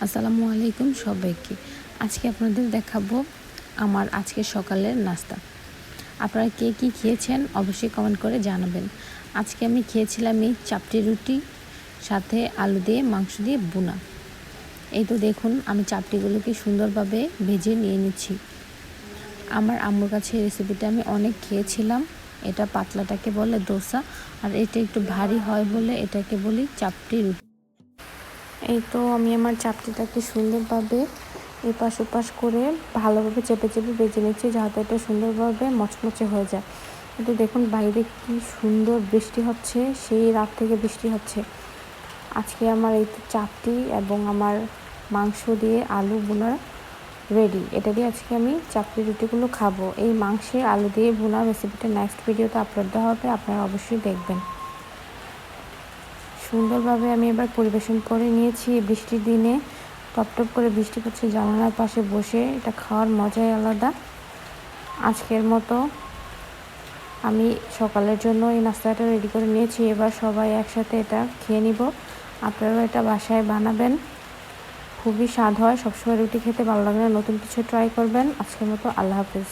আসসালামু আলাইকুম সবাইকে। আজকে আপনাদের দেখাবো আমার আজকে সকালের নাস্তা। আপনারা কে কী খেয়েছেন অবশ্যই কমেন্ট করে জানাবেন। আজকে আমি খেয়েছিলাম এই চাপটি রুটি, সাথে আলু দিয়ে মাংস দিয়ে ভুনা। এই তো দেখুন আমি চাপটিগুলোকে সুন্দরভাবে ভেজে নিয়ে নিচ্ছি। আমার আম্মুর কাছে এই রেসিপিটা আমি অনেক খেয়েছিলাম। এটা পাতলাটাকে বলে দোসা, আর এটা একটু ভারী হয় বলে এটাকে বলি চাপটি রুটি। এই তো আমি আমার চাপটিটাকে সুন্দরভাবে এপাশ ওপাশ করে ভালোভাবে চেপে চেপে ভেজে নিচ্ছি, যাতে এটা সুন্দরভাবে মচমচে হয়ে যায়। কিন্তু দেখুন বাইরে কি সুন্দর বৃষ্টি হচ্ছে, সেই রাত থেকে বৃষ্টি হচ্ছে। আজকে আমার এই চাপটি এবং আমার মাংস দিয়ে আলু ভুনা রেডি। এটা দিয়ে আজকে আমি চাপটি রুটিগুলো খাবো। এই মাংসে আলু দিয়ে ভুনা রেসিপিটা নেক্সট ভিডিওতে আপলোড দেওয়া হবে, আপনারা অবশ্যই দেখবেন। সুন্দরভাবে আমি এবার পরিবেশন করে নিয়েছি। বৃষ্টির দিনে টপটপ করে বৃষ্টি পড়ছে, জানালার পাশে বসে এটা খাওয়ার মজাই আলাদা। আজকের মতো আমি সকালের জন্য এই নাস্তাটা রেডি করে নিয়েছি। এবার সবাই একসাথে এটা খেয়ে নিব। আপনারাও এটা বাসায় বানাবেন, খুবই স্বাদ হয়। সবসময় রুটি খেতে ভালো লাগে না, নতুন কিছু ট্রাই করবেন। আজকের মতো আল্লাহ হাফেজ।